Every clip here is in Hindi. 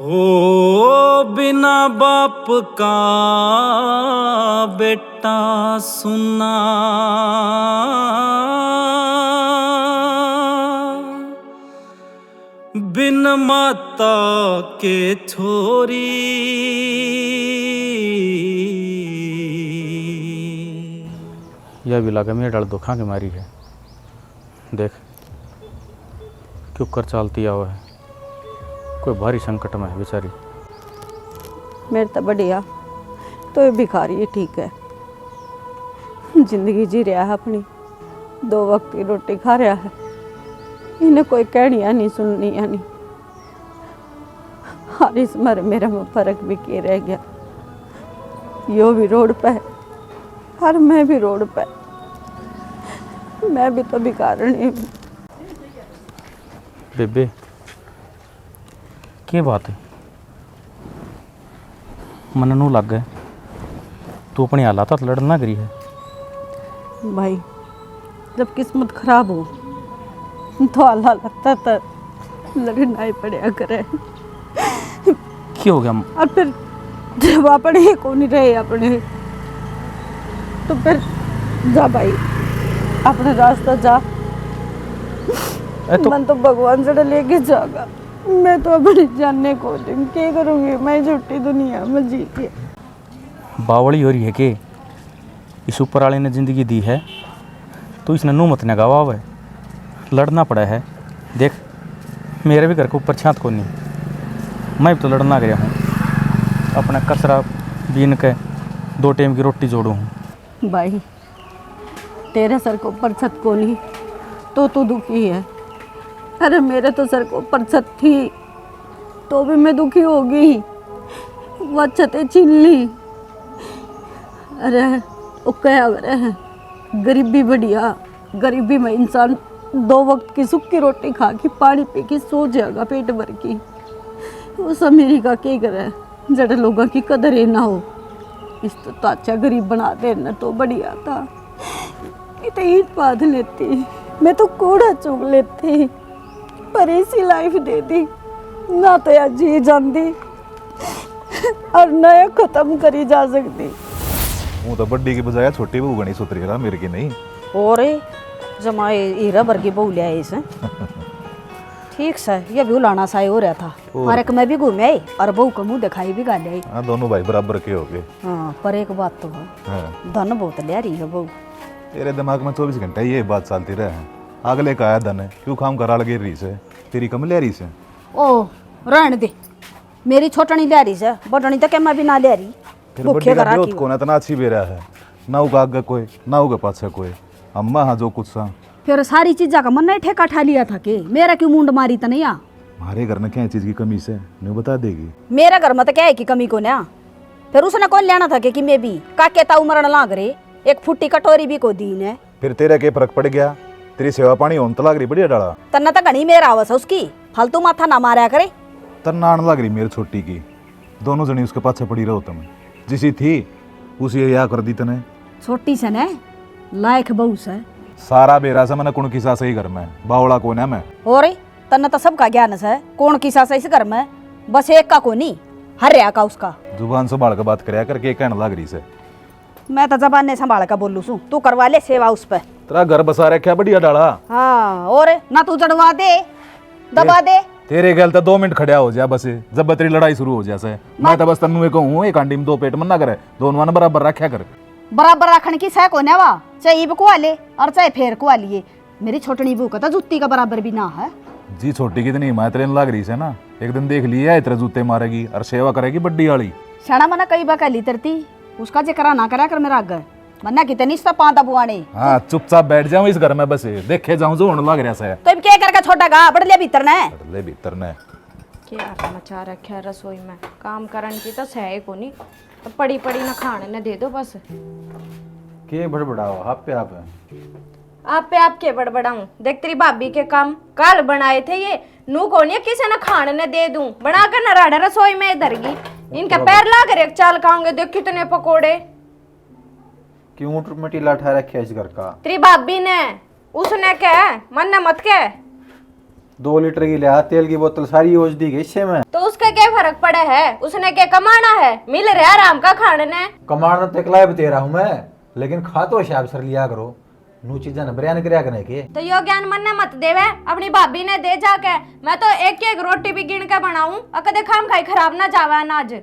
हो बिना बाप का बेटा सुना, बिन माता के छोरी। यह भी लगा मेरे डर दुखा के मारी है। देख क्यों कर चालती हुआ है, कोई भारी संकट में है बेचारी। मेरे तो बढ़िया तो ये भिखारी है, ठीक है, जिंदगी जी रहा है अपनी, 2 वक्त की रोटी खा रहा है, इन्हें कोई कहनिया नहीं सुननी नहीं। और इस मर मेरा में फर्क भी के रह गया, यो भी रोड पे है और मैं भी रोड पे, मैं भी तो भिखारणी हूँ। बेबे क्या बात है, मन नू लग गए तू अपनी हालात लड़ना करी है। भाई जब किस्मत खराब हो तो अल्लाह लगता था लड़ना ही पड़ेगा करे। क्या हो गया? और फिर जब अपने को नहीं रहे अपने, तो फिर जा भाई अपने रास्ता जा, तो मन तो भगवान से लेके जागा। मैं तो अपनी जानने को दिन क्या करूँगी, मैं झूठी दुनिया में जी के। बावली हो रही है कि इस ऊपर वाले ने ज़िंदगी दी है तो इसने नू मत गवा हुआ है, लड़ना पड़ा है। देख मेरे भी घर के ऊपर छात को नहीं, मैं भी तो लड़ना गया हूँ, अपना कसरा बीन के 2 टाइम की रोटी जोड़ू हूँ। भाई तेरे सर को ऊपर छत को नहीं तो तू दुखी है, अरे मेरे तो सर को ऊपर छत थी तो भी मैं दुखी होगी, वो छतें छीन ली। अरे वो क्या है, गरीबी बढ़िया, गरीबी में इंसान 2 वक्त की सूखी रोटी खा के पानी पी के सो जाएगा पेट भर की। उस अमीरी का क्या करे जड़े लोगों की कदर ही ना हो, इस तो अच्छा गरीब बना देना तो बढ़िया था। ये तो ईंट बांध लेती, मैं तो कूड़ा चुग लेती, पर ऐसी लाइफ दे दी ना तो यार जी जाती और नया खत्म करी जा सकती। वो तो बड्डी की बजाय छोटी बहू गणी सुतरी रहा मेरे की नहीं। और जमाए हीरा भर की बहू ले आए इसे ठीक सा, ये भी उलाना सा हो रहा था, और एक मैं भी घूमे आई और बहू का मुंह दिखाई भी गाले आई। हाँ दोनों भाई बराबर के हो गए। हाँ पर एक बात तो है, हाँ। धन बहुत ले रही है बहू। तेरे दिमाग में 24 घंटे ये बात चलती रहे, अगले का आया धन है क्यों खाम करा लगे रही से, तेरी कम ले रही से। ओ रहने दे, मेरी छोटनी ले रही से, बड़नी तो क्या मैं भी ना ले रही। फिर बड्डी का विरोध कौन इतना अच्छी भी रहा है, ना उगा आगे कोई ना उगे पाछे कोई, अम्मा हाँ जो कुछ सा। फिर सारी चीज़ों का मन नहीं ठेका ठा लिया था कि मेरा क्यों मुंड मारी तो नहीं आ। हमारे घर में क्या चीज की कमी से नहीं बता देगी। मेरा घर में तो क्या है कि कमी को ना, फिर उसने कौन लेना था कि मैं भी काके ताऊ मरण लाग रहे, एक फुट्टी कटोरी भी को दी ने। फिर तेरा क्या फर्क पड़ गया, तेरी सेवा पानी होन तो लग रही बढ़िया डाला। तन्ना तो घनी मेरा आवस है उसकी, फालतू माथा ना मारा करे। तन्नाण लग रही मेरी छोटी की, दोनों जनी उसके पाछे पड़ी रहो तुम, जिसी थी उसी या कर दी तने। छोटी से ने लायक बहू से सारा बेरा से मैंने कौन किसा सही घर में बावड़ा कौन है मैं। और तन्ना तो सबका ज्ञान है, कौन किसा से इस घर में बस एक का को नहीं हर रहा का उसका। जुबान संभाल के बात करया करके कहने लग रही से। मैं तो जबान ने संभाल का बोलू सू, तू करवा ले सेवा उस पे। तेरा घर बसा रखा बढ़िया डाला। हाँ और ना तू चढ़वा दे दबा दे। तेरे गल तो 2 मिनट खड़ा हो जा बस, जब तेरी लड़ाई शुरू हो जाए मैं तो बस तन्नू कहूँ एक हांडी में 2 पेट मना करे, दोनों ने बराबर रखा कर। बराबर रखने की सह को ना वा, चाहे ईब को ले और चाहे फेर को लिए, मेरी छोटनी बहू का तो जुत्ती का बराबर भी ना है। जी छोटी कितनी हिमायत लेने लग रही से ना, एक दिन देख लिया इतने जूते मारेगी और सेवा करेगी बड्डी वाली। शाना मना कई बार कहली तरती, उसका जिक्र ना करा कर मेरा आगे, मन्ना कितनी सा पांदा बुआने। हाँ चुपचाप बैठ जाऊं इस घर में बस, देखे जाऊं जो होने लग रहा से। तो क्या करके छोटा गा बड़ले भीतर ने, ले भीतर ने क्या मचा रखा है रसोई में, काम करन की तो सह को नहीं, तो पड़ी पड़ी ना खाने ने दे दो बस। के बड़बड़ाओ आप पे आप के बड़बड़ाऊं, देख तेरी भाभी के काम कल बनाए थे ये, नू को नहीं किसी ने खाने ने दे दूं, बना कर ना राडा रसोई में इधर की, इनके पैर ला कर एक चाल खाऊंगे, देख कितने पकोड़े। क्यों मटीला ठा रखे इस घर का? तेरी भाभी ने, उसने क्या मन ने मत क्या 2 लीटर की लिया, तेल की बोतल सारी यूज दी गई इससे में। तो उसका क्या फर्क पड़ा है? उसने क्या कमाना है? मिल रहा आराम का खाने। कमाना तो एकला भी तेरा हूँ मैं, लेकिन खा तो हिसाब से लिया करो। नू चीजा न बरियान करया करने के। तो यो ज्ञान मन ने मत देवे, अपनी भाभी ने दे जाके। मैं तो एक एक रोटी भी गिन के बनाऊं, कदे खाम खाई खराब ना जावे अनाज।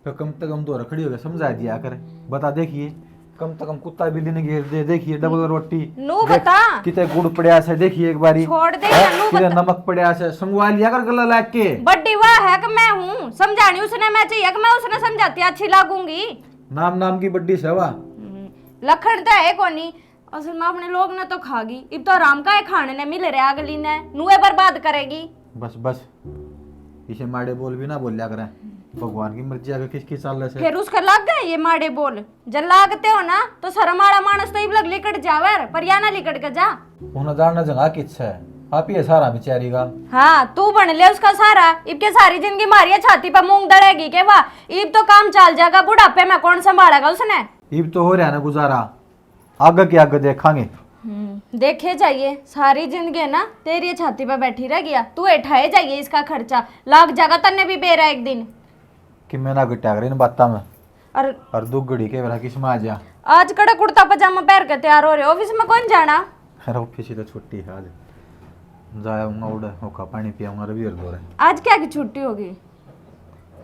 तो कम से कम तो रखड़ी हो गया, समझा दिया कर। बता देखिए, कम से कम कुत्ता बिल्ली ने घेर दे, देखिए डबल रोटी नू बता कितने गुड़ पड़िया से, देखिए एक बारी छोड़ दे नू कितने बता। नमक पड़िया से, संगवा लिया कर गला लाग के। बड्डी वाह है कि मैं हूँ समझानी उसने, मैं चाहिए कि मैं उसने समझाती अच्छी लागूंगी। नाम की बड्डी सेवा लखन तो है कोनी, असल में अपने लोग ने तो खागी। इब तो आराम का है खाने ने मिल रहा अगली ने, नुए बर्बाद करेगी। बस इसे माड़े बोल भी ना बोलिया करें, भगवान की मर्जी आगे किसकी चाल से। फिर उसका लग गए ये माड़े बोल। जब लागते हो ना तो शर्म वाला मानस तो इब लग लिकट जावे, पर या ना लिकट के जा। उन्हें जानना जगह किस है, आप ही है सारा बेचारी का। हाँ तू बन ले उसका सारा। इब के सारी जिंदगी मारिया छाती पर मूंग दड़ेगी के वाह, इब तो काम चल जाएगा, बुढ़ापे में कौन संभालेगा उसने। इब तो हो रहा ना गुजारा, आगे के आगे देखांगे। देखे जाइए सारी जिंदगी ना तेरी छाती पे बैठी रह गया, तू उठाए जाइए इसका खर्चा लाग जाएगा तन्ने भी बेरा एक दिन। कि मैं ना गट्टा करे इन बातों में और दुगड़ी के बेरा किस में आ जा। आज कड़ा कुर्ता पजामा पहन के तैयार हो रहे, ऑफिस में कौन जाना? अरे ऑफिस ही तो छुट्टी है आज, जाऊंगा उड़ा होका पानी पियाऊंगा रवि और बोरे। आज क्या की छुट्टी होगी?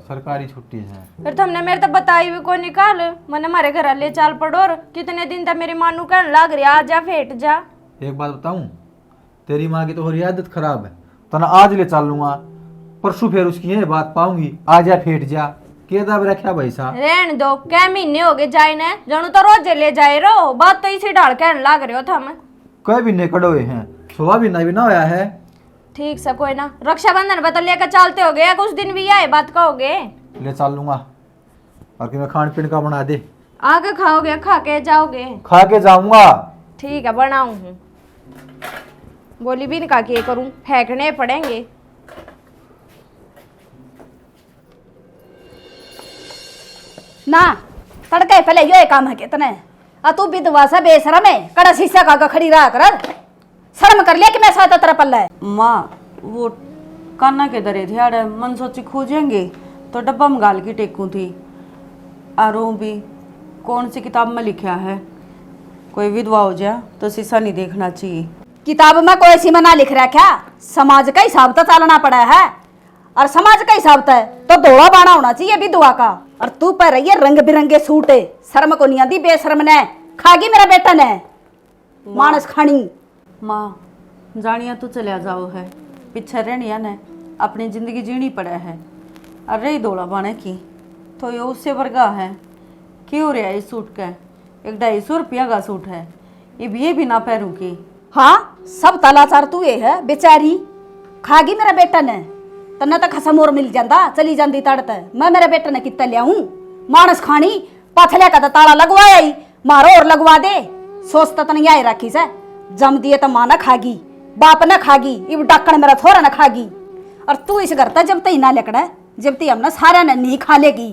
सरकारी छुट्टी है। फिर तुमने मेरे तो बताई भी कोई निकाल, मैंने हमारे घर ले चाल पड़ोर। कितने दिन तक मेरी मानू कहने लग रही आ जा फेट जा। एक बात बताऊं, तेरी माँ की तो हो रही आदत खराब है, तो ना आज ले चल लूंगा, परसों फिर उसकी ये बात पाऊंगी, आ जा फेट जा। के दाब रखा भाई साहब, रहन दो, क्या महीने हो गए जाए ने, जानू तो रोज ले जाए रो। बात तो इसी डाल कहने लग रहे हो थम। कोई भी निकट हुए हैं, सुबह भी ना होया है। ठीक से कोई ना, रक्षाबंधन पर तो लेकर चलते हो गए, कुछ दिन भी आए बात कहोगे। ले चल लूंगा, और कि मैं खान पीन का बना दे। आगे खाओगे खा के जाओगे? खा के जाऊंगा। ठीक है बनाऊं हूँ। बोली भी निकाल के करूं, फेंकने पड़ेंगे। ना तड़के पहले यो काम है कितने आ तू विधवा सा बेशरम है, कड़ा शीशा का खड़ी रहा कर। शर्म कर लिया कि मैं साथ तेरा पल्ला है। माँ वो कान्ना के दरे थे यार, मन सोची खोजेंगे तो डब्बा में गाल की टेकूं थी। आरो भी कौन सी किताब में लिखा है, कोई विधवा हो जाए तो शीशा नहीं देखना चाहिए। किताब में कोई सीमा ना लिख रहा क्या, समाज का हिसाब तो चलना पड़ा है, और समाज का हिसाब तो धोड़ा बाना होना चाहिए विधवा का। और तू पर रही है रंग बिरंगे सूट, शर्म को नहीं आती बेशर्म ने, खागी मेरा बेटा ने मानस खानी। माँ जानिया तो चलिया जाओ है, पीछे रहनिया ने अपनी जिंदगी जीनी पड़ा है। और रही दौड़ा बाने की तो ये उससे वर्गा है। क्यों रहा इस सूट का 150 रुपया का सूट है, ये भी ना पैरों की। हाँ सब तलाचार तू ये है बेचारी, खागी मेरा बेटा ने, तन्ना तक खसम और मिल जाता चली जाती तड़त। मैं मेरे बेटे ने कितना लिया हूँ मानस खानी, पाथले का तो ताला लगवाया ही, मारो और लगवा दे। सोचता तो नहीं आई रखी से, जम दिए तो माँ ना खागी, बाप ना खागी, इब डक्कन मेरा थोड़ा ना खागी। और तू इस घर तक जब तक ना लेकड़ा, जब तक हमने सारा ने नहीं खा लेगी।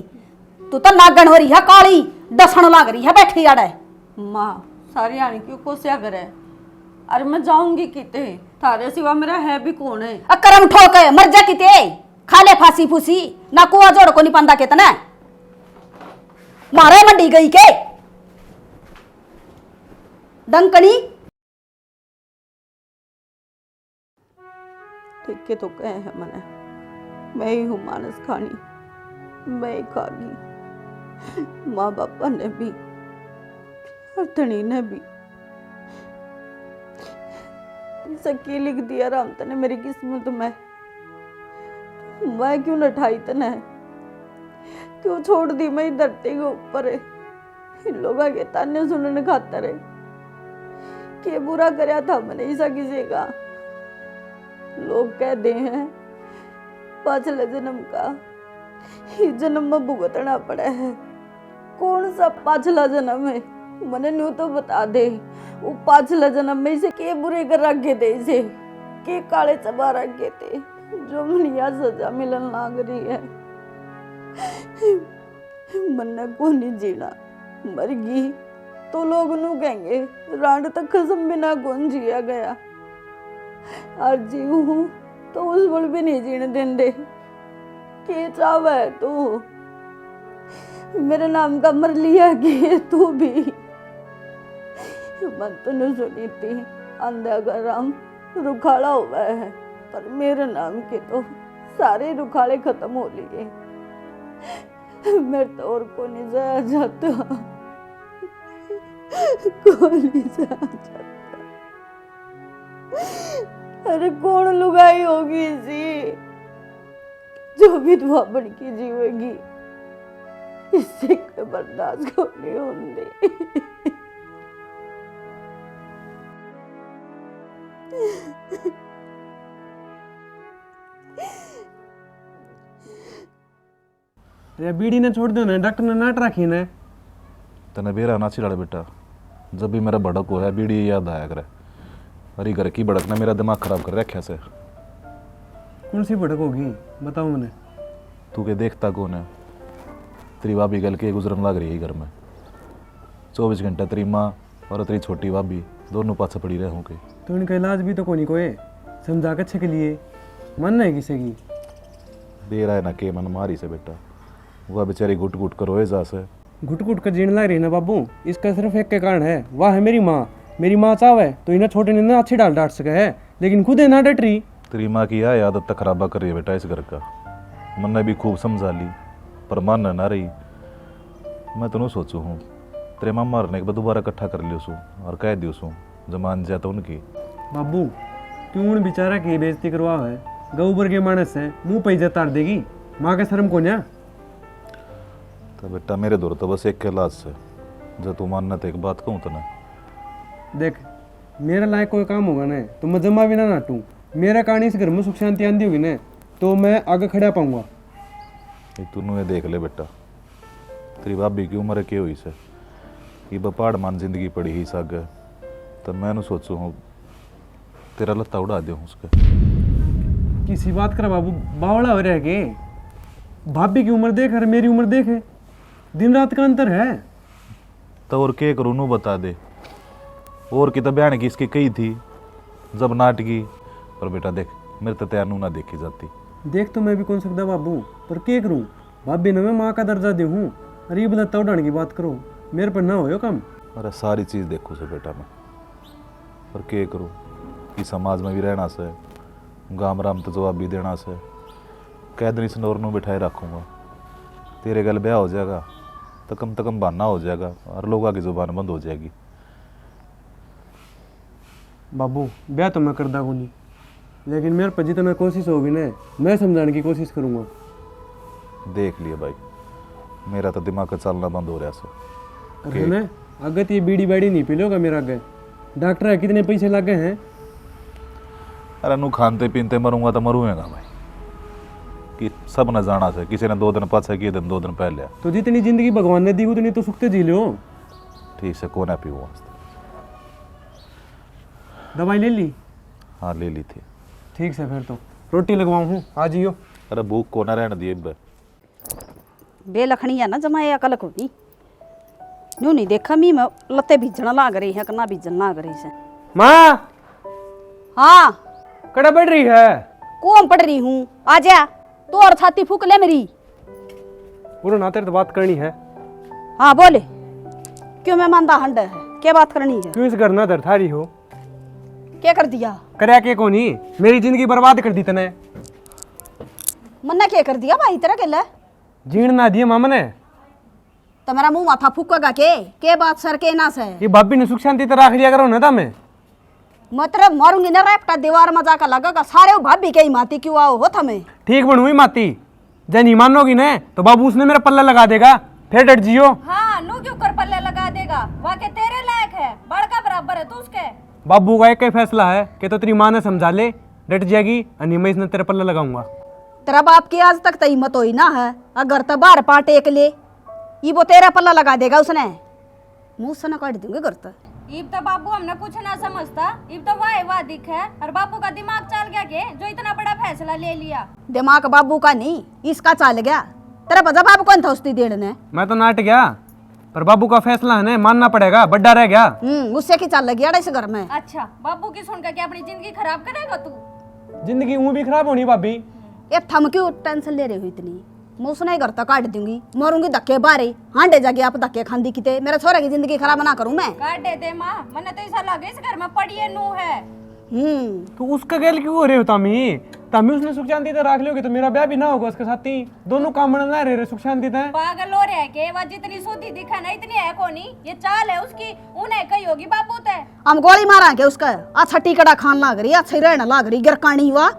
तू तो नागन हो रही है काली, डसन लाग रही है बैठी अड़े। माँ सारी आने क्यों कोसिया करे, अरे मैं जाऊंगी किते, थारे सिवा मेरा है भी कौन है। करम ठोक मर जा किते, खा ले फांसी फूसी, ना कुआ जोड़ को नहीं पंदा कितना मारे मंडी गई के डंकनी। ठीक है तो कहे है मने, मैं ही हूँ मानस खानी, मैं ही खागी। माँ बापा ने भी और धनी ने भी सकी लिख दिया राम तने मेरी किस्मत में। मैं क्यों न ठाई तने, क्यों छोड़ दी मैं धरती के ऊपर। इन लोगों के ताने सुनने खातर है कि बुरा करया था मैंने ऐसा किसी का। लोग कहते हैं पाछले जन्म का इस जन्म में भुगतना पड़ा है। कौन सा पाछला जन्म है, मैंने न्यू तो बता दे। वो पाछला जन्म में इसे के बुरे कर रखे थे, इसे के काले चबा रखे थे, जो मनिया सजा मिलन लाग रही है। मन्ना को नहीं जीना, मर गई तो लोग नू कहेंगे रांड तक खसम बिना कौन जिया गया। और जीव हूँ तो उस पल भी नहीं जीने देंगे। के चाव है तू मेरे नाम का मर लिया कि तू भी मन तो नहीं सुनी थी अंधा का राम रुखाड़ा हुआ है, पर मेरे नाम के तो सारे रुखाड़े खत्म हो लिए। मेरे तो और को नहीं जाया जाता, को नहीं जाया जाता। अरे कौन लुगाई होगी इसी जो विधवा बन के जीवेगी, इससे कोई बर्दाश्त को नहीं होंगी। अरे बीड़ी ने छोड़ दो ना, डॉक्टर ने नाट रखी ना। तने बेरा ना चिल्ला बेटा, जब भी मेरा भड़क हो है बीड़ी याद आया करे। अरे घर की भड़क ने मेरा दिमाग खराब कर रखा से। कौन सी भड़क होगी बताओ मैंने। तू के देखता कौन है? तेरी भाभी गल के गुजरन लग रही है घर में। 24 घंटा तेरी माँ और तेरी छोटी भाभी दोनों पाछे पड़ी रहे होंगे। तो इनका इलाज भी तो कोई कोई समझा के अच्छे के लिए मन है किसी की। दे रहा है ना के मन मारी से बेटा, वह बेचारी घुट घुट कर रोए जा से। घुट घुट कर जीने लग रही ना बाबू, इसका सिर्फ एक के कारण है, वह है मेरी माँ। मेरी माँ चाहे तो इन्हें छोटे ने ना अच्छी डाल डांट सके है, लेकिन खुद है ना डट रही। तेरी माँ की यह आदत तक खराबा कर रही है बेटा इस घर का। मन ने भी खूब समझा ली पर मान ना रही। मैं तो सोचू हूँ तेरे माँ मारने के बाद दोबारा इकट्ठा कर लियो सू और कह दियो सू जमान जाए तो उनकी। बाबू क्यों बेचारा की बेइज्जती करवा है, गऊबर के मानस है, मुंह पे इज्जत तार देगी, माँ के शर्म को ना। तो बेटा मेरे दौर तो बस एक के लाज से, जब तू मानना तो एक बात कहूँ तो ना देख, मेरे लायक कोई काम होगा ना तो मैं जमा भी ना नाटूं। मेरा कहानी इस घर में सुख शांति आंदी होगी ना तो मैं आगे खड़ा पाऊंगा। तूने देख ले बेटा, तेरी भाभी की उम्र के हुई से ये बपाड़ मान जिंदगी पड़ी ही सग, तो मैं सोचू हूँ तेरा लत्ता उड़ा दे उसके। किसी बात कर बाबू, बावड़ा हो रहा के। भाभी की उम्र देख और मेरी उम्र देख, दिन रात का अंतर है। तो और के करूँ नू बता दे, और की तो बयान की इसकी कही थी जब नाटकी, पर बेटा देख मेरे तो तैयार नू ना देखी जाती। देख तो मैं भी कौन सकता बाबू, पर के करूँ, भाभी ने मैं माँ का दर्जा दे हूँ। अरे ये लत्ता उड़ाने की बात करो, मेरे पर ना हो कम। अरे सारी चीज़ देखो से बेटा मैं, पर के करूँ कि समाज में भी रहना से, गाम राम तो जवाब भी देना से, कैदनी सनोर नू बिठाए रखूँगा। तेरे गल ब्याह हो जाएगा तो कम से कम बहाना हो जाएगा और लोगों की जुबान बंद हो जाएगी। बाबू ब्याह तो मैं करदा को नहीं, लेकिन मेरे पर जितना कोशिश होगी ना मैं समझाने की कोशिश करूँगा। देख लिए भाई, मेरा तो दिमाग का चलना बंद हो रहा से। है ना, अगर तो ये बीड़ी बैड़ी नहीं पी लोगा मेरा आगे। डॉक्टर है कितने पैसे लगे हैं। अरे नू खानते पीनते मरूंगा तो मरूंगा भाई, कि सब न जाना से, किसी ने 2 दिन पाछे किए दिन 2 दिन पहले। तो जितनी जिंदगी भगवान ने दी उतनी तो सुखते जी लो। ठीक से कौन है पी वास्ते। दवाई ले ली? हाँ ले ली थी। ठीक से फिर तो रोटी लगवाऊँ हूँ, आ जियो। अरे भूख को ना रहने दिए बेलखनी है ना जमाए अकल को नहीं यूं नहीं देखा मी मैं लत्ते भीजन लाग रही है कना भीजन लाग रही से। माँ हाँ कड़ा बढ़ रही है। कौन पढ़ रही हूँ, आ जा तो और छाती फूक ले मेरी। पूरा ना तेरे तो बात करनी है। हाँ बोले, क्यों मैं मानदा हंड है, क्या बात करनी है? क्यों इस घर ना दर थारी हो? क्या कर दिया? करया के को नहीं, मेरी जिंदगी बर्बाद कर दी तने। मन्ना क्या कर दिया भाई तेरा केला? जीण ना दिए मामा ने। तो मेरा मुंह माथा फूकेगा के बात सर के ना से? ये भाभी ने सुख शांति तरह रख लिया करो ना था मैं। मतलब मारूंगी ना रैपटा दीवार में जाकर लगेगा सारे भाभी के ही माती क्यों आओ हो थमे। ठीक बनूई माती, जब नहीं मानोगी ना तो बाबू उसने मेरा पल्ला लगा देगा, फिर डट जियो। हाँ नू क्यों कर पल्ले लगा देगा, वाके तेरे लायक है, बड़का बराबर है तू उसके। बाबू का एक ही फैसला है कि तो तेरी माँ ने समझा ले, डट जाएगी और मैं इसने तेरे पल्ला लगाऊंगा। तेरा बाप की आज तक तो हिम्मत हुई ना है, अगर तो बाहर पाट एक ले ये वो तेरा पल्ला लगा देगा उसने, मुंह से न काट दूंगे घर तक। इब तो बाबू हमने कुछ ना समझता, इब तो वाह दिख है और बाबू का दिमाग चल गया के जो इतना बड़ा फैसला ले लिया। दिमाग बाबू का नहीं इसका चल गया, तेरा बजा बाबू कौन था उसकी देड़ ने। मैं तो नाट गया, पर बाबू का फैसला है ना, मानना पड़ेगा, बड्डा रह गया। गुस्से की चाल लगी है इस घर में। अच्छा बाबू की सुनकर क्या अपनी जिंदगी खराब करेगा तू? जिंदगी ऊं भी खराब होनी भाभी। ये थम क्यों टेंशन ले रही हो इतनी? मैं उसने घर तक काट दूंगी, मरूंगी धक्के बारे, हांडे जाके आप धक्के खांदी किते, मेरे छोरे की जिंदगी खराब ना करूं मैं। काटे दे माँ, मने तो ऐसा लगे इस घर में पड़ी है नू है। तो उसका गैल क्यों हो रहे हो तामी? तामी उसने सुख शांति से रख लोगे तो मेरा ब्याह भी ना होगा उसके साथ ही। दोनों काम बना रहे सुख शांति से। पागल हो रहे के वह जितनी सूदी दिखा ना इतनी है कोनी, ये चाल है उसकी, उन्हें कही होगी बापू ते। हम गोली मारा के उसका अच्छा टिकड़ा खान लाग रही, अच्छा रहना लाग रही, गिरकानी हुआ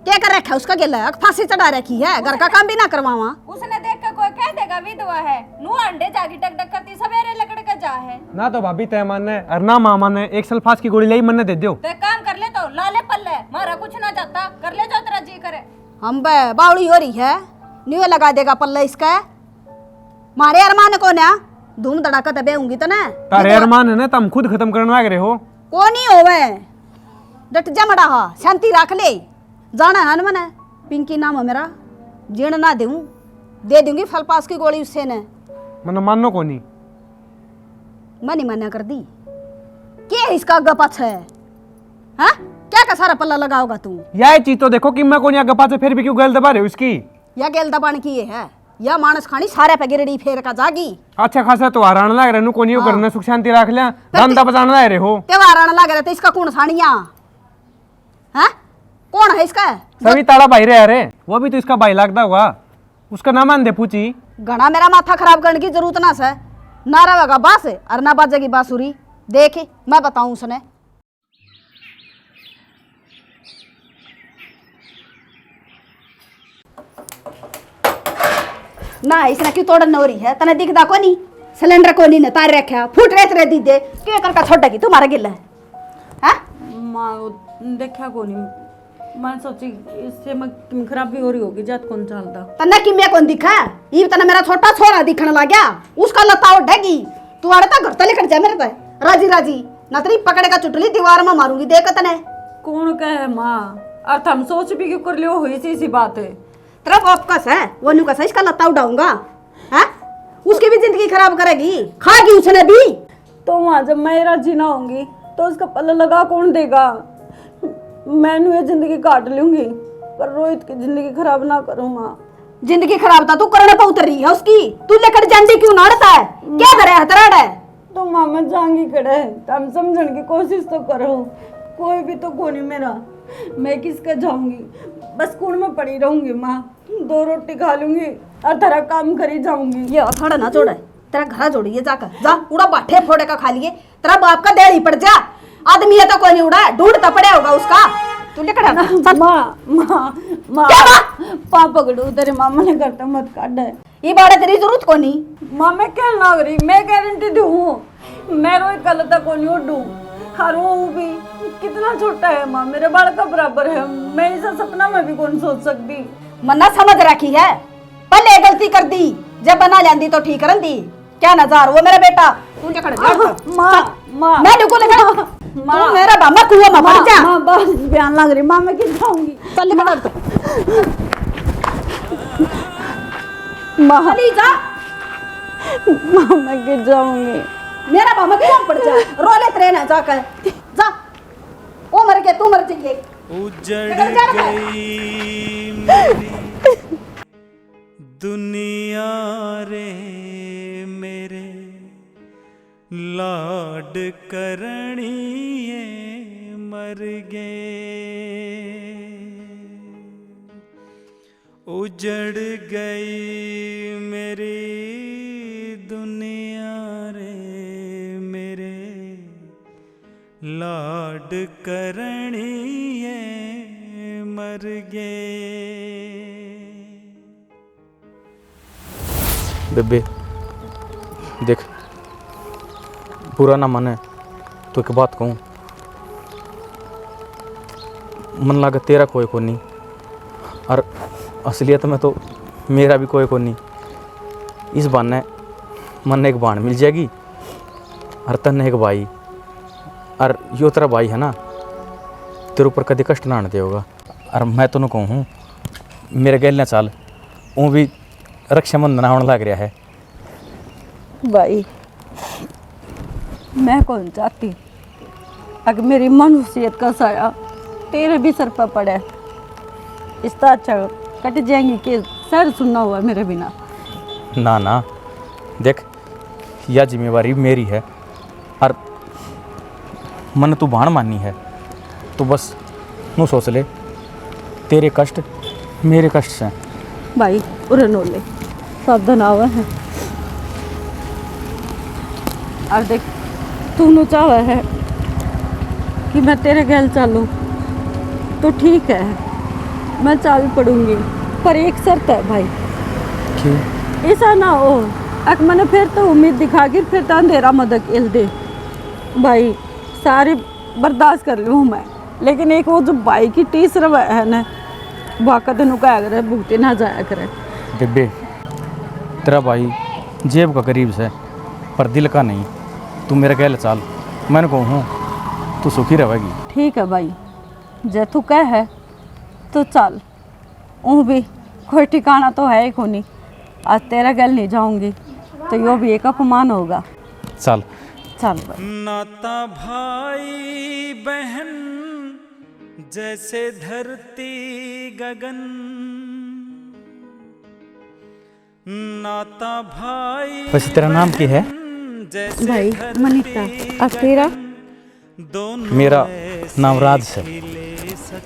क्या कर रखा है उसका गेला, फांसी चढ़ा रखी है, घर का काम भी ना करवावा। उसने देख कर कोई कह देगा विधवा है, नू अंडे जागी टक टक करती सवेरे लकड़ का जा है। ना तो भाभी तय मानने और ना मां माने, एक सल्फास की गोली ले ही मन दे दो। तो काम कर ले तो लाले पल्ले, मारा कुछ ना जाता, कर ले जो तेरा जी करे। हम बावड़ी हो रही है, न्यू लगा देगा पल्ला इसका। मारे अरमान को ना धूम धड़ाका तबे होंगी तो ना तारे अरमान है ना, तुम खुद खत्म करने लग रहे हो। को नहीं होवे, डट जा मड़ा हा, शांति रख ले, जाना है ना मने। पिंकी नाम है मेरा, जीण ना दूं, दे दूंगी फल पास की गोली उससे ने। मन मानो को नहीं, मैं नहीं मना कर दी। क्या है इसका अग्गा पाछा है? हाँ क्या का सारा पल्ला लगाओगा तू? यह चीज तो देखो कि मैं को नहीं गपा से फिर भी क्यों गल दबा रहे हो उसकी। या गेल दबान की ये है, या मानस खानी सारे पे गिरड़ी फेर का जागी। अच्छा खासा तो हरान लग रहे को नहीं करना, सुख शांति रख लिया, धंधा बजाना लग रहे हो। त्योहार आने लग रहे तो इसका कौन सानिया? हाँ कौन है इसका? सभी ताड़ा भाई रे, अरे वो भी तो इसका भाई लगता हुआ, उसका नाम मान दे पूछी। घना मेरा माथा खराब करने की जरूरत ना से, ना रहेगा बास और ना बाजेगी बांसुरी। देख मैं बताऊं उसने। ना इसने क्यों तोड़न हो रही है, तने दिखदा को नहीं? सिलेंडर को नहीं ने तार रखा, फूट रेत रे दीदे क्यों करका छोड़ेगी तुम्हारा गिल्ला है? हाँ माँ देखा को नहीं, मैं सोची इससे मैं खराबी हो रही होगी, जात कौन चलता। तन्ने कि मैं कौन दिखा? ये तने मेरा छोटा छोरा दिखने लग गया, उसका लता उठेगी तू आड़े ता घर तले कट जा मेरे पे राजी राजी, नतरी पकड़े का चुटली दीवार में मारूंगी देख तने। कौन कहे माँ, अर्थ हम सोच भी क्यों कर लियो, हुई सी बात है। तेरा बाप कस है वो न्यू कसा, इसका लता उठाऊंगा हैं, उसकी भी जिंदगी खराब करेगी, खाएगी उसने भी। तो वहाँ जब मैं राजी ना होंगी तो उसका पल्ला लगा कौन देगा? मैंने ये जिंदगी काट लूंगी पर रोहित की जिंदगी खराब ना करूँ माँ। जिंदगी खराब था तू करने पे उतर रही है उसकी, तू लेकर जांडी क्यों नाड़ता है? क्या करे है तेरा है? तो माँ मैं जाऊंगी कड़े, हम समझने की कोशिश तो करो, कोई भी तो कोनी मेरा, मैं किसका जाऊंगी? बस कूड़ में पड़ी रहूंगी माँ, 2 रोटी खा लूंगी और तेरा काम करी जाऊंगी। ये थोड़ा ना छोड़े, तेरा घर जोड़िए जाकर, जा उड़ा बाठे फोड़े का खा लिए, तेरा बाप का देड़ी पड़ जा। आदमी है तो कोई नहीं उड़ा, ढूंढता पड़े होगा उसका। तू लेकर आ माँ माँ माँ पापा पकड़ो तेरे मामा ने करता मत काट है। ये बाड़े तेरी जरूरत को नहीं। माँ मैं क्या लग रही, मैं गारंटी दूँ मैं रोहित का लता को नहीं उड़ू, हर वो भी कितना छोटा है माँ, मेरे बाल का बराबर है, मैं ऐसा सपना में भी कौन सोच सकती। मन्ना समझ रखी है, पहले गलती कर दी, जब बना लेंदी तो ठीक कर दी। क्या नजार वो मेरा बेटा, तू लेकर जा। माँ माँ मैं नुको लेकर तू मेरा बाबा कुआं में मर जा। माँ बस बयान लग रही, माँ मैं किस जाऊंगी। चल लेकर माँ जा, माँ मैं किस जाऊंगी। मेरा बाबा क्यों पड़ जा, रो लेते रहना जाकर जा, वो मर के तू मर जाइए। उजड़ गई मेरी दुनिया रे, मेरे लाड करणिए मर गए। उजड़ गई मेरी दुनिया रे, मेरे लाड करणिए मर गए। बेबे देख, बुरा ना मन है तो एक बात कहूँ, मन लगा तेरा कोई को नहीं और असलियत में तो मेरा भी कोई को नहीं। इस बहाने मन ने एक बाण मिल जाएगी और तन एक भाई, और यो तेरा भाई है ना, तेरे ऊपर कभी कष्ट ना आने देगा। और मैं तो कहूँ मेरे गैल न चाल, वो भी रक्षाबंधन आने लग रहा है। भाई मैं कौन चाहती अगर मेरी मनुष्यत का साया तेरे भी सर पर पड़े, इसका अच्छा कट जाएंगी कि सर सुनना हुआ मेरे बिना। ना ना, देख यह जिम्मेवारी मेरी है और मन तू भाण माननी है तो बस नू सोच ले, तेरे कष्ट मेरे कष्ट हैं। भाई उरे नोले सावधान आवा है और देख तू नु चाहा है कि मैं तेरे गैल चलूं तो ठीक है, मैं चल पड़ूंगी, पर एक शर्त है भाई। क्यों? ऐसा ना हो अक मैंने फिर तो उम्मीद दिखा के फिर तो अंधेरा मदद इल दे। भाई सारी बर्दाश्त कर लूँ मैं, लेकिन एक वो जो भाई की तीसरा है ना वाक़ तेन कहा करे भूते ना जाया करे। बेबे तेरा भाई जेब का करीब से पर दिल का नहीं, तू मेरे गैल चाल, मैंने कहूँ तू सुखी रहेगी। ठीक है भाई, जे तू कह है तो चल, ऊँ भी कोई ठिकाना तो है ही को नहीं, आज तेरा गैल नहीं जाऊंगी तो यो भी एक अपमान होगा। चल चल भाई। नाता भाई बहन जैसे धरती गगन, नाता भाई वैसे तेरा नाम क्या है? जैसे भाई धरती मनीषा, अब तेरा? दोनों मेरा नाम राज है।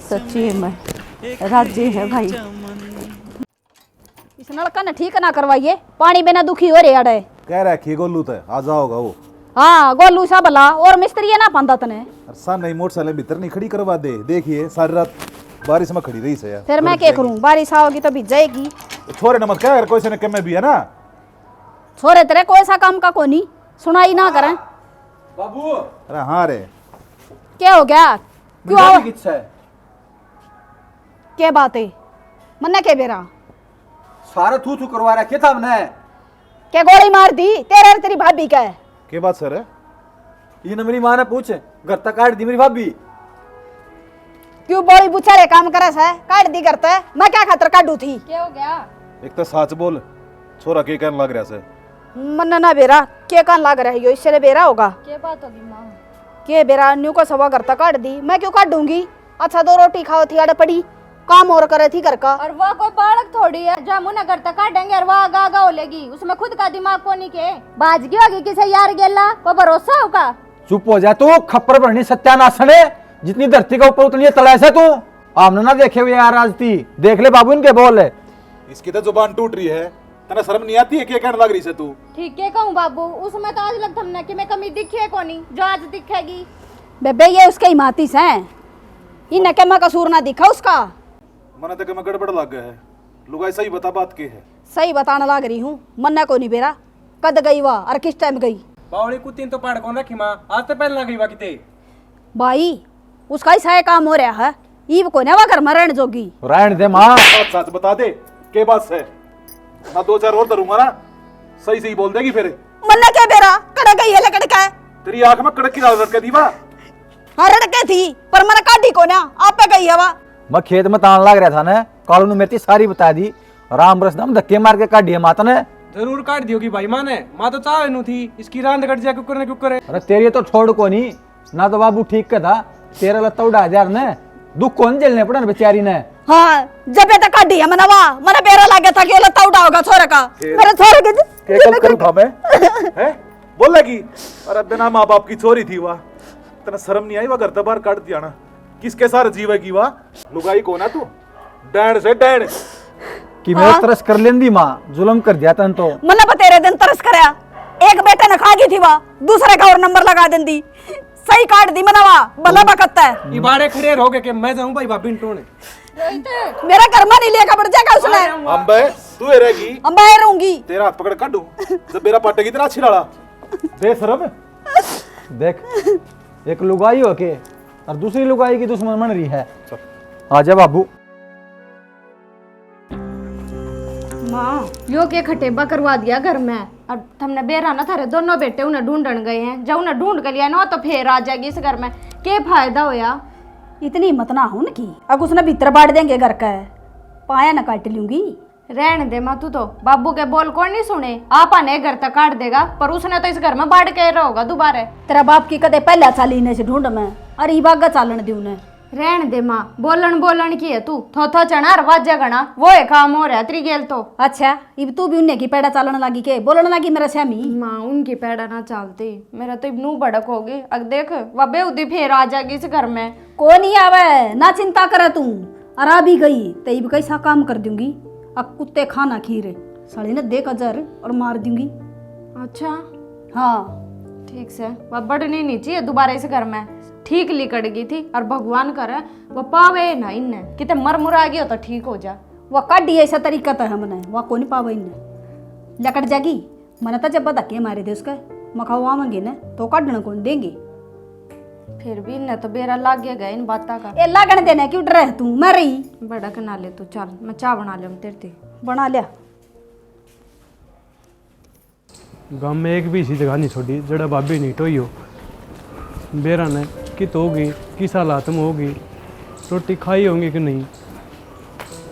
सच्ची मैं राज्य है भाई। इस नलका ने ठीक ना करवाइए, पानी बिना दुखी हो रहे अड़े। कह रखी गोलू तो आ जाओगा वो। हाँ गोलू सा भला और मिस्त्री है ना पांदा तने। सा नहीं मोटरसाइकिल भीतर नहीं खड़ी करवा दे, देखिए सारी रात बारिश में खड़ी रही से यार। फिर मैं क्या करूं, बारिश आओगी तो भिज जाएगी। छोरे नमक क्या कोई से कम में भी है ना। छोरे तेरे कोई सा काम का कोनी, सुनाई ना करें। बाबू अरे हाँ रे, क्या हो गया, क्यों आओ, किच्छा है? क्या बात है, मन्ने क्या बेरा सारा थू थू करवा रखे था हमने। क्या गोली मार दी तेरे और तेरी भाभी का है? के बात सर है? ये न मेरी माँ ने पूछ घर तक काट दी मेरी भाभी। क्यों बोली बुचारे काम करे है, काट दी करता है, मैं क्या खातर काटू थी? क्या हो गया? एक तो सच बोल, छोरा के कहने लग रहा से। मन्ना ना बेरा क्या कान लाग रहा है, यो इससे बेरा होगा। क्या बात होगी माँ? के बेरा न्यू को सवा घर तक काट दी, मैं क्यों काट दूंगी? अच्छा दो रोटी खाओ थी अड़ पड़ी, काम और करे थी घर का। और वह कोई बालक थोड़ी है जो मुना घर तक काटेंगे और वह आगा आगा हो लेगी, उसमें खुद का दिमाग को नहीं के बाजगी होगी किसे यार गेला को भरोसा होगा। चुप हो जा तू, खप्पर भरनी सत्यानाशन है, जितनी धरती का ऊपर उतनी तलाश है तू। आमने ना देखे हुए यार आज थी, देख ले बाबू इनके बोल है। इसकी तो जुबान टूट रही है, तना शर्म नहीं आती है क्या कहने लग रही से तू? ठीक है कहूँ बाबू, उसमें तो आज लगता हमने कि मैं कमी दिखी है कोनी जो आज दिखेगी। बेबे ये उसके ही मातीस हैं, इन्हें क्या मैं कसूर ना दिखा उसका। मना तक में गड़बड़ लग गया है, लुगाई सही बता बात के है। सही बताने लग रही हूँ, मन्ना को नहीं बेरा कद गई वह और किस टाइम गई। बावली कुत्ती तो पाड़ कौन रखी माँ, आज तो पहले ना गई बाकी ते। भाई उसका ही सही काम हो रहा है, ईब को ना घर में रहने जोगी। रहने दे माँ, बात सच बता दे, के बात है ना, दो चार और धरूंगा ना, सही सही बोल देगी फिर। मन्ना क्या बेरा कड़क गई है लकड़का है, तेरी आंख में कड़क की लाल रट के दी बा। हाँ रड़के थी पर मैंने काटी को ना, आप पे गई है वह। मैं खेत में तान लग रहा था ना, कालू ने मेरी सारी बता दी, राम रसदम धक्के मार के काट दिया माता ने। जरूर काट दी होगी भाई माँ ने, माँ तो चाहे नू थी इसकी रांद कट जाए, क्यों करे। अरे तेरी तो छोड़ को नहीं ना, तो बाबू ठीक का था, तेरा लत्ता उड़ा जा ने, दुख कौन झेलने पड़ा ना बेचारी ने। हाँ जब तक काटी है मैंने वह, मैंने बेरा लगा था कि वो लत्ता उठा होगा छोरे का, मेरे छोरे के के गलत करूं था मैं? हैं बोल लगी, अरे बिना माँ बाप की चोरी थी वाह, तना शर्म नहीं आई वह घर बाहर काट दिया ना, किसके सारे जीवेगी वाह? लुगाई को ना तू डैड से डैड कि मैं तरस कर लेंदी माँ, जुल्म कर दिया तन तो। मैंने बतेरे दिन तरस करया, एक बेटे ने खा गई थी वह, दूसरे का और नंबर लगा देंदी, सही काट दी मैंने वह, भला बकता है। ये बाड़े खड़े रहोगे कि मैं जाऊं भाई भाभी टोने। मेरा घर में नहीं लेकर बढ़ जाएगा उसने। अम्बे तू ये रहेगी, अम्बे रहूंगी, तेरा हाथ पकड़ काटू जब मेरा पाटेगी इतना अच्छी लड़ा बेशरम। देख एक लुगाई हो के और दूसरी लुगाई की दुश्मन बन रही है। आजा बाबू। माँ यो के खटेबा करवा दिया घर में, और हमने बेरा ना थारे दोनों बेटे उन्हें ढूंढन गए हैं, जब उन्हें ढूंढ कर लिया ना तो फिर आ जाएगी इस घर में, क्या फायदा होया? इतनी हिम्मत ना हो न की, अब उसने भीतर बांट देंगे घर का, पाया ना काट लूंगी। रहने दे माँ, तू तो बाबू के बोल कौन नहीं सुने। आपा ने घर तक काट देगा, पर उसने तो इस घर में बाढ़ के रहोगा दोबारा। तेरा बाप की कदे पहला चाली ने से ढूंढ मैं, अरे ई बागा चालन दी उन्हें। रहने दे माँ, बोलन की है तू, थो चना रवाजा गणा वो है काम हो रहा त्री गेल तो। अच्छा इब तू भी उन्हें की पैड़ा चालन लगी के बोलन लगी मेरा श्यामी। माँ उनकी पैड़ा ना चलती, मेरा तो इबनू बड़क होगी। अब देख वह बेउदी फिर आ जाएगी इस घर में। को नहीं आवे ना चिंता करे तू, अरा भी गई तो इब कैसा काम कर दूंगी। अब कुत्ते खाना खीरे साड़ी ने देख अजर और मार दूंगी। अच्छा हाँ ठीक से, वह बढ़नी नहीं चाहिए दोबारा इस घर में। ठीक लिकड़ गई थी और भगवान करे वो पावे ना इन्हें, कितने मर मुरा गया तो ठीक हो जा। वह काटी ऐसा तरीका तो है मने, वह को नहीं पावे इन्हें लकड़ जागी। मने तो जब धक्के मारे दे उसके मखाओ आवेंगे न तो काटने कौन देंगे। फिर भी इन्हें तो बेरा लाग गया इन बातों का। ए लागण देने क्यों डर तू मैं रही। बड़क ना ले तू, चल मैं चाय बना लूँ तेरे ते। बना लिया। गांव में एक भी इसी जगह नहीं छोड़ी जड़ा भाभी नहीं टोई हो। बेरा ने कित होगी, किस हालात में होगी, रोटी खाई होंगी कि नहीं,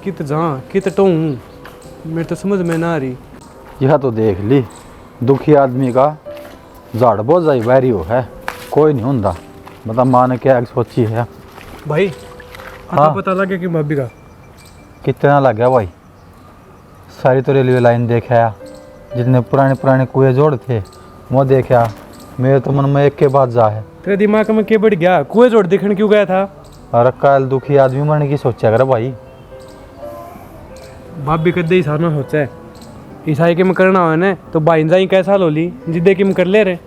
कित जहाँ कित टों मेरे तो समझ में ना आ रही। यह तो देख ली दुखी आदमी का झाड़ बहुत जाई बैरी हो है, कोई नहीं होंदा। मतलब माँ ने क्या सोची है भाई हाँ। पता लगे कि भाभी का कितना लग गया भाई। सारी तो रेलवे लाइन देखा, जितने पुराने पुराने कुएं जोड़ थे वो देखा। मेरे तो मन में एक के बाद जा है। तेरे दिमाग में क्या बढ़ गया, कुएं जोड़ देखने क्यों गया था। और कल दुखी आदमी मरने की सोचा कर भाई। भाभी कदे ही सारना सोचा है ईसाई के में करना हो ने तो भाई जाई कैसा लो ली जिदे कि में कर ले रहे।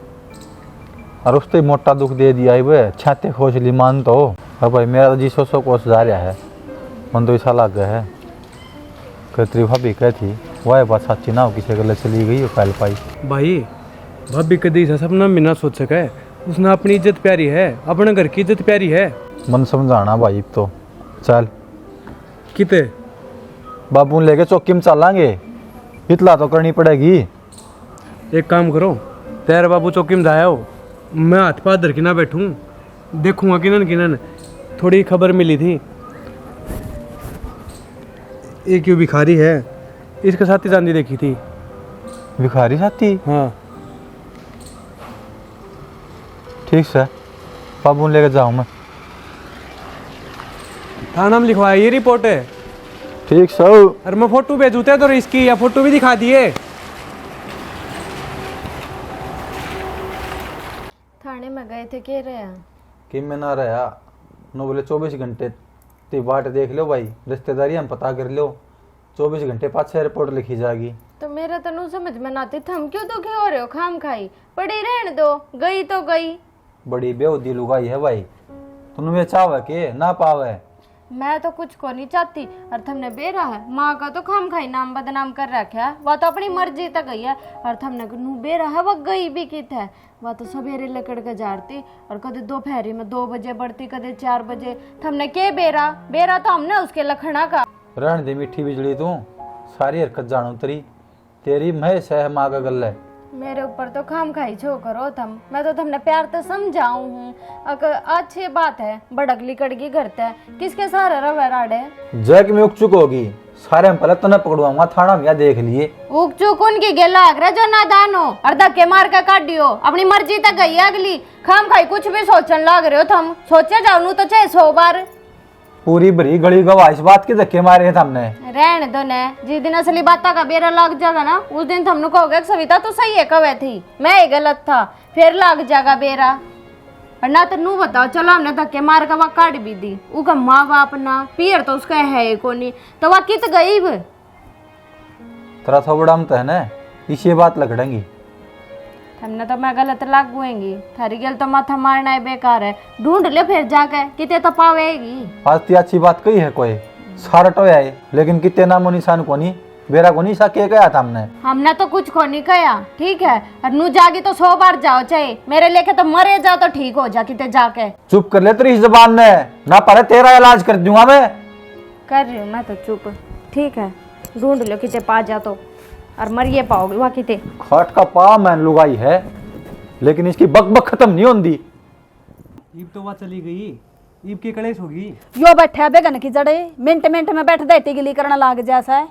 और उससे मोटा दुख दे दिया है वे छाते खोज ली मान तो। और भाई मेरा तो जी सौ कोस जा रहा है, मन तो ऐसा लग गया है कि तेरी भाभी कह थी वह बात सच्ची ना हो, किसी गले चली गई हो फैल पाई। भाई भाभी कदी ऐसा सपना भी ना सोच सके, उसने अपनी इज्जत प्यारी है, अपने घर की इज्जत प्यारी है। मन समझाना भाई तो चल किते बाबू लेके चौकी में चलांगे, इतला तो करनी पड़ेगी। एक काम करो, तेरे बाबू चौकी में जाया हो, मैं हाथ पाथ धर के ना बैठूं, देखूंगा किनन थोड़ी खबर मिली थी एक क्यों भिखारी है, इसके साथ ही चांदी देखी थी। भिखारी साथी हाँ ठीक से बाबू लेके जाऊँ मैं। थाना में लिखवाया ये रिपोर्ट है। ठीक सो अरे मैं फोटो भेजूँ तो इसकी, या फोटो भी दिखा दिए। थाने में गए थे कह रहे हैं कि मैं ना रहा नो बोले 24 घंटे ती बाट देख लो भाई, रिश्तेदारी हम पता कर लो, 24 घंटे पाछे रिपोर्ट लिखी जाएगी। तो मेरा तो नहीं समझ में आती, हम क्यों दुखी हो रहे हो खाम खाई, पड़ी रहने दो, गई तो गई। बड़ी बेउदी लुगाई है भाई, तुमने चावे के ना पावे। मैं तो कुछ को नहीं चाहती, और तुमने बेरा है माँ का तो खाम खाई नाम बदनाम कर रखा है, वह तो अपनी मर्जी तक गई है। और तुमने नू बेरा है वह गई भी कित है, वह तो सवेरे लकड़ के जाती और कदे दोपहरी में 2 बजे बढ़ती, कदे 4 बजे। तुमने के बेरा बेरा तो हमने उसके लखना का। रहने दे मीठी बिजली तू, सारी हरकत जानू तेरी महेश है माँ का गल है। मेरे ऊपर तो खाम खाई छो करो तुम, मैं तो तुमने प्यार तो समझाऊं हूँ। अगर अच्छी बात है बड़क लिकड़ की करते है, किसके सहारे रवे राडे। जैक में उक चुक होगी, सारे हम पहले तने पकड़वाऊंगा थाना में, देख लिए। उक चुक उनकी गेला आगरा जो नादान हो और धक्के मार के काट दियो, अपनी मर्जी तक गई है अगली। खाम खाई कुछ भी सोचने लग रहे हो तुम, सोचे जाओ नू तो चाहे 100 बार। पूरी भरी गली गवाह इस बात के धक्के मारे हैं हमने। रहने दो ने, जिस दिन असली बात का बेरा लग जाएगा ना, उस दिन तुमने कहोगे सविता तो सही है कवे थी, मैं ही गलत था, फिर लग जाएगा बेरा। और ना तो नू बताओ, चलो हमने धक्के मार के वह काट भी दी, उसका माँ बाप ना पियर तो उसका है को नहीं, तो वह कित गई। तेरा थोबड़ा में तो है ना इसी बात लकड़ेंगी। हमने तो मैं गलत लागूंगी, थारी गल तो माथा मारना है बेकार है, ढूंढ ले फिर जाके किते तो पावेगी। आज अच्छी बात कही है कोई सारा टोया है, लेकिन कितने नामो निशान को नहीं बेरा को नहीं सके गया था हमने तो कुछ को नहीं कहा, ठीक है। और नू जागी तो 100 बार जाओ, चाहे मेरे लेके तो मरे जाओ तो ठीक हो जा किते जाके। चुप कर ले तेरी इस जबान ने, ना पड़े तेरा इलाज कर दूंगा मैं। कर रही हूँ मैं तो चुप, ठीक है। ढूंढ लो किते पा जा तो, और मरिए पाओगे वहाँ किते। खाट का पा मैन लुगाई है, लेकिन इसकी बकबक खत्म नहीं होती। ईब तो वह चली गई, ईब की कलेश होगी। यो बैठा बेगन की जड़े मिनट मिनट में बैठ दे टिगली करना लाग जैसा है।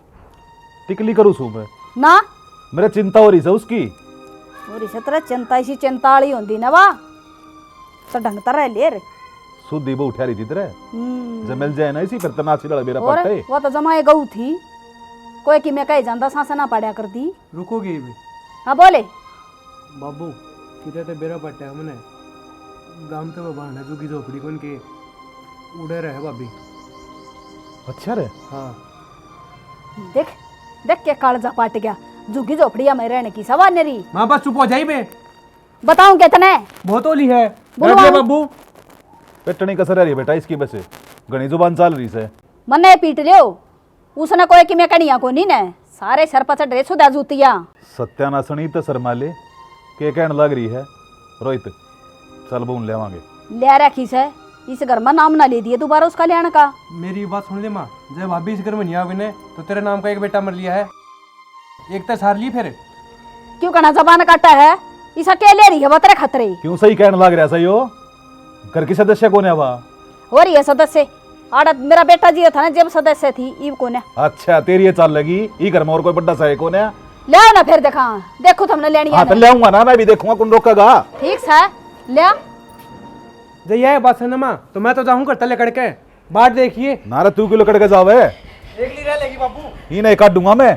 टिकली करूँ सू मैं ना मेरा चिंता हो रही है उसकी। और इसे तरह चिंता इसी चिंता वाली होंदी ना वा तो ढंग तरह ले रे। सुधी वो उठा रही थी तेरे जब मिल जाए ना इसी फिर तनासी लड़ा मेरा और पट्टे। वो तो जमाए गऊ थी कोई कि मैं कहीं जानता सांस ना पड़ा कर दी। रुकोगी भी हाँ बोले बाबू किधर ते बेरा पट्टा हमने गांव तो बहाना जुगी झोपड़ी कौन के उड़े रहे भाभी। अच्छा रे। हाँ देख देख के कालजा पाट गया झुग्गी झोपड़िया में रहने की सवाल नरी। माँ बस चुप हो जाई बे बताऊं कितने बहुत ओली है। बोलो बैठ जा आओ। बाबू। पेटनी कसर रही है बेटा इसकी वजह से घनी जुबान चाल रही से। मने पीट लियो उसने कोई कि मैं कनिया को नहीं ने सारे सर पर चढ़े सुधा जूतिया। सत्यानाशनी तो शर्माले के कहने लग रही है रोहित चल बोन लेवांगे। ले रखी से इस घर में नाम ना ले दिए दोबारा उसका लेने का। मेरी बात सुन ले माँ जब भाभी इस घर में नहीं आओगे ने तो तेरे नाम का एक बेटा मर लिया है एक तो सार ली फिर क्यों कहना जबान काटा है इस अकेले रही है बतरे खतरे। क्यों सही कहने लग रहा सही हो घर की सदस्य कौन है वहाँ। हो रही है सदस्य आड़ा मेरा बेटा जी था ना जब सदस्य थी ईव कौन है। अच्छा तेरी ये चाल लगी ई घर में और कोई बड़ा सा है कौन है। ले आओ ना फिर देखा देखो तुमने लेनी हाँ तो ले आऊंगा ना मैं भी देखूंगा कौन रोकेगा। ठीक है ले आ। जब यह बात है ना माँ तो मैं तो जाऊँ कर तले कड़के बाट देखिए नारा तू किलो कड़के जावे एक ली रह लेगी बाबू। ही नहीं काट दूंगा मैं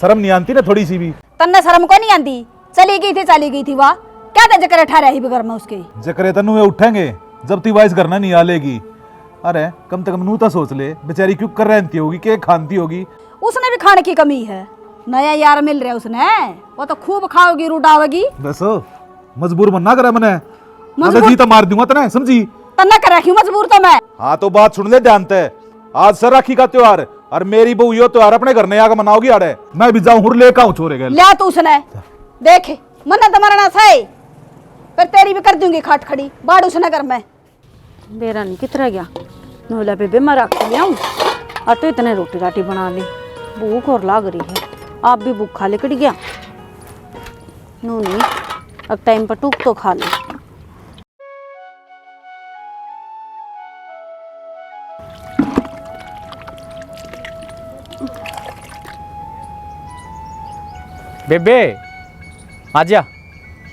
शर्म नहीं आती ना थोड़ी सी भी। तन्ने शर्म को नहीं आती चली गई थी वाह क्या था जकर ठहरा ही घर में उसके जकरे तनु ये उठेंगे जब ती वाइस करना नहीं आलेगी। अरे कम से कम नू तो सोच ले बेचारी क्यों कर रहती होगी के खानती होगी। उसने भी खाने की कमी है नया यार मिल रहा है उसने वो तो खूब खाओगी रुडावेगी। बस मजबूर मना करे मने मजबूर- जी तो मार दूंगा तने समझी। तन्ना कर रखी मजबूर तो मैं। हाँ तो बात सुन ले ध्यान से आज सर राखी का त्योहार और मेरी बहू यो त्योहार अपने घर में आकर मनाओगी। अरे मैं भी जाऊं हुर लेकर आऊं छोरे गए लिया तू उसने देख मन्ना तो मरना सही फिर तेरी भी कर दूंगी खाट खड़ी बाड़ उसने घर में। बेरा नहीं कितना गया नोला बेबे मैं रख लिया हूँ और तो इतने रोटी राटी बना ली भूख और लाग रही है आप भी भूख खा ले कट गया नो नहीं अब टाइम पर टूक तो खा ले। बेबे आजा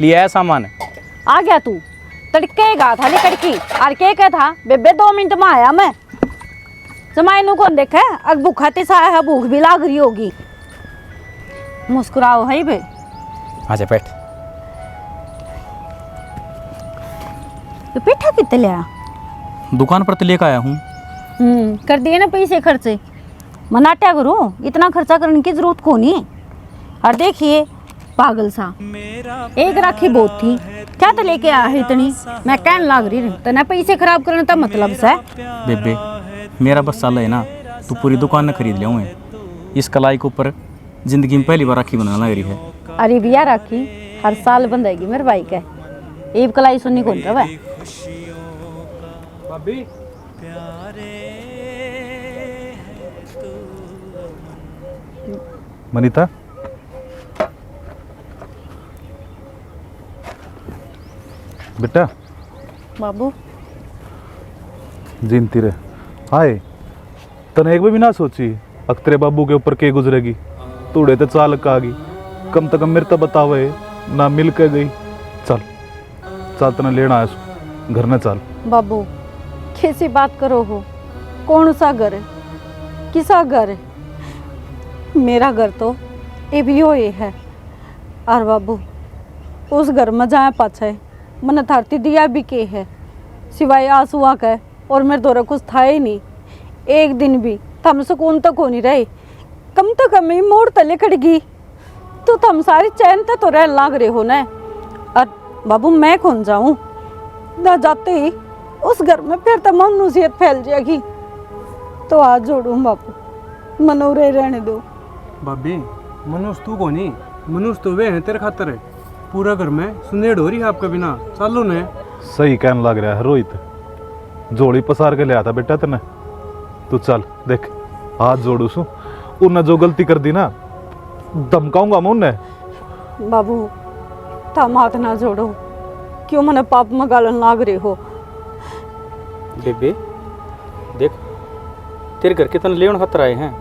लिया है सामान। आ गया तू तड़के गा था ले कड़की और क्या था बेबे 2 मिनट में आया मैं जमाई नु कौन देखा अब भूखा तिसा है भूख भी लाग रही होगी मुस्कुराओ है बे। आजा बैठ। तो पेठा कितने लिया दुकान पर तो लेकर आया हूँ। कर दिए ना पैसे खर्चे मनाट्या करो इतना खर्चा करने की जरूरत को नहीं। और देखिए पागल सा एक राखी बहुत थी क्या तो लेके आया है इतनी मैं कहने लाग रही तो ना पैसे खराब करने का मतलब से। बेबे मेरा बस साल है ना तू पूरी दुकान न खरीद ले इस कलाई के ऊपर जिंदगी में पहली बार राखी बनाना लग रही है। अरे बिया राखी हर साल बंधेगी मेरे भाई के एक कलाई सुननी कौन रहा है। भाभी मनीता बेटा बाबू जिनती रे हाय तने एक भी ना सोची अख्तरे बाबू के ऊपर के गुजरेगी तूड़े तो चाल का आ गई कम से कम मेरे तो बतावे ना मिल के गई। चल चल तने लेना है घर में चल। बाबू कैसी बात करो हो कौन सा घर है किसा घर है मेरा घर तो ये भी हो ये है। और बाबू उस घर में जाए पाछे मन धरती दिया भी के है सिवाय आंसुआ के और मेरे दौरा कुछ था ही नहीं। एक दिन भी थम सुकून तक हो नहीं रहे कम तो कम ही मोड़ तले खड़ गई तो थम सारी चैन तो रह लाग रहे हो न। और बाबू मैं कौन जाऊं ना जाते ही उस घर में फिर तमाम नसीहत फैल जाएगी तो आज जोड़ूं बापू मनोरे रहने दो। भाभी मनुष्य तू को नहीं मनुष्य तो वे हैं तेरे खातर है पूरा घर में सुनेड़ हो रही है आपके बिना चालो ने। सही कहने लग रहा है रोहित जोड़ी पसार के ले आता बेटा तने तू चल देख हाथ जोड़ू सू उन्हें जो गलती कर दी ना धमकाऊंगा मैं उन्हें। बाबू थम हाथ ना जोड़ो क्यों मने पाप में गालन लाग रहे हो। बेबे देख तेरे घर के तन लेवन खतर आए हैं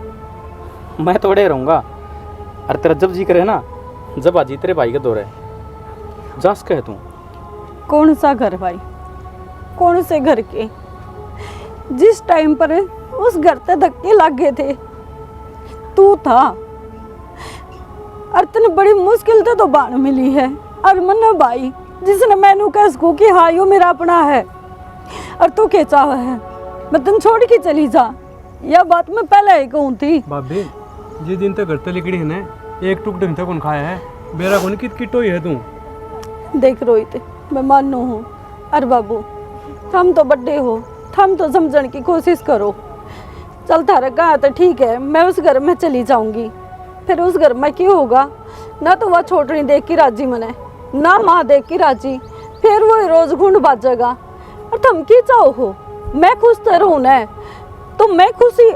मैं तो अड़े रहूँगा अरे तेरा जब जी करे ना, जब आजी तेरे भाई का दौर है, जास कह तू। कौन सा घर भाई, कौन से घर के? जिस टाइम पर उस घर पे धक्के लग गए थे तू था, और तने बड़ी मुश्किल से तो बाण मिली है। और मन्ना भाई जिसने मैनू कह सकूं कि हाँ यो मेरा अपना है, और तू के चाह है मैं तन छोड़ के चली जा, यह बात मैं पहले ही कहूँ थी। भाभी जिस दिन तक घर ते लिकड़ी है ना, एक टुक ढंग तक कौन खाया है, बेरा कौन कित किट होई है तू। देख रोहित, मैं मानू हूँ, अरे बाबू थम तो बड़े हो, थम तो समझने की कोशिश करो। चल थारा कहा तो ठीक है, मैं उस घर में चली जाऊंगी, फिर उस घर में क्या होगा? ना तो वह छोटनी देख की राजी मने, ना माँ देख की राजी, फिर वो रोज घूंढ बाजेगा। और तुम की चाहो हो? मैं खुश तो रहूं ना, तो मैं खुशी,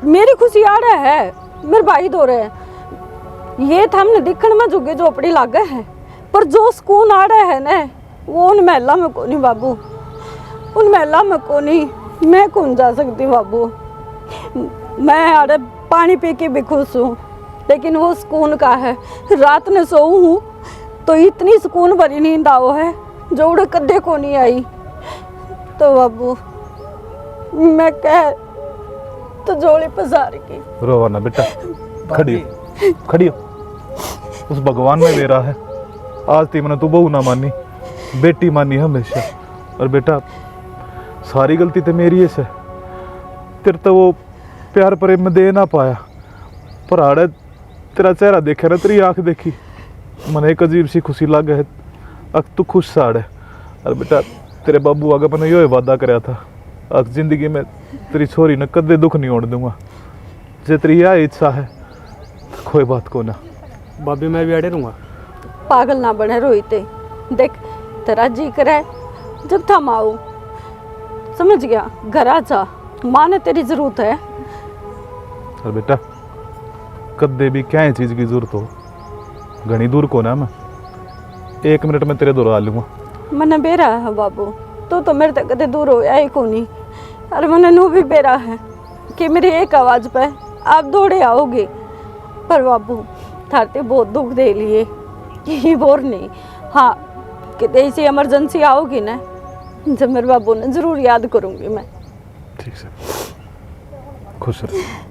मेरी खुशी आ रहा है, मेरे भाई दो रहे ये थमने दिखण में जुगे झोपड़ी लागे है, पर जो सुकून आ रहा है ना वो उन महला में को नहीं बाबू, उन महला में को नहीं। मैं कौन जा सकती बाबू, मैं अरे पानी पी के भी खुश हूँ, लेकिन वो सुकून का है। रात में सोऊं हूँ तो इतनी सुकून भरी नींद आओ है जो उड़ कदे को नहीं आई। तो बाबू मैं कह तो जोड़ी पसार की। रोवा ना बेटा, खड़ी खड़ी हो। उस भगवान में मेरा है, आज ती मैंने तू बहू ना मानी, बेटी मानी हमेशा। और बेटा सारी गलती तो मेरी है, तेरे तो वो प्यार प्रेम में दे ना पाया, पर आड़े तेरा चेहरा देखा ना, तेरी आंख देखी, मैंने एक अजीब सी खुशी लग है। अब तू खुश साड़े। और बेटा तेरे बाबू आगे मैंने यो वादा कराया था, अब जिंदगी में तेरी छोरी ने कदे दुख नहीं ओढ़ दूंगा। जे तेरी यह इच्छा है तो कोई बात को ना। भाभी मैं भी अड़े रहूँगा। पागल ना बने रोहित, देख तेरा जी करे जब थम आओ, समझ गया? घर आ जा, माँ ने तेरी जरूरत है। और बेटा कदे भी क्या चीज की जरूरत हो, घनी दूर को ना, मैं 1 मिनट में तेरे दूर आ लूँगा। मैंने बेरा है बाबू, तो मेरे तक कदे दूर हो आई को नहीं। और मैंने नू भी बेरा है कि मेरी एक आवाज़ पे आप दौड़े आओगे, पर बाबू थारते बहुत दुख दे लिए, यही बोर नहीं। हाँ कि ऐसी इमरजेंसी आओगी ना, जब मेरे बाबू ने ज़रूर याद करूँगी मैं। ठीक से खुश रह।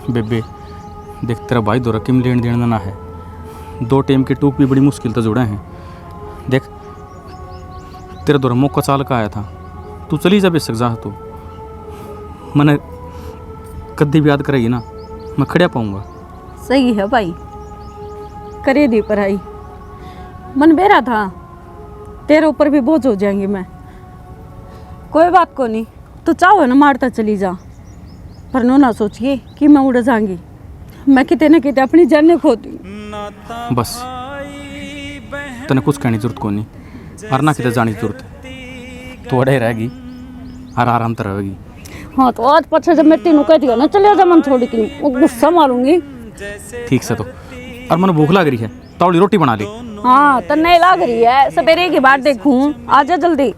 बेबे देख, तेरा भाई दो रकीम लेन देन ना है, 2 टाइम के टूक भी बड़ी मुश्किल से जुड़े हैं। देख तेरा दौरा मौका चाल का आया था, तू चली जा बेशक जा, तू मैंने कद्दी भी याद करेगी ना, मैं खड़ा पाऊँगा। सही है भाई, करे दी पढ़ाई, मन बेरा था तेरे ऊपर भी बोझ हो जाएंगी मैं। कोई बात को नहीं, तो चाहो ना मारता चली जा, पर नो ना सोचिए कि मैं उड़ जाऊंगी, मैं कितने न कितने अपनी जान खोती। बस तने कुछ कहने की जरूरत को नहीं, और ना कितने जाने की जरूरत है, तो अड़े रहेगी और आराम तो रहेगी। हाँ तो आज पछे जब मैं तीनों कहती हूँ ना चले जा मन छोड़ के, वो गुस्सा मारूंगी। ठीक से तो, और मैंने भूख लग रही है, तावड़ी रोटी बना ली। हाँ तो नहीं लग रही है, सवेरे की बात देखूं, आजा जल्दी।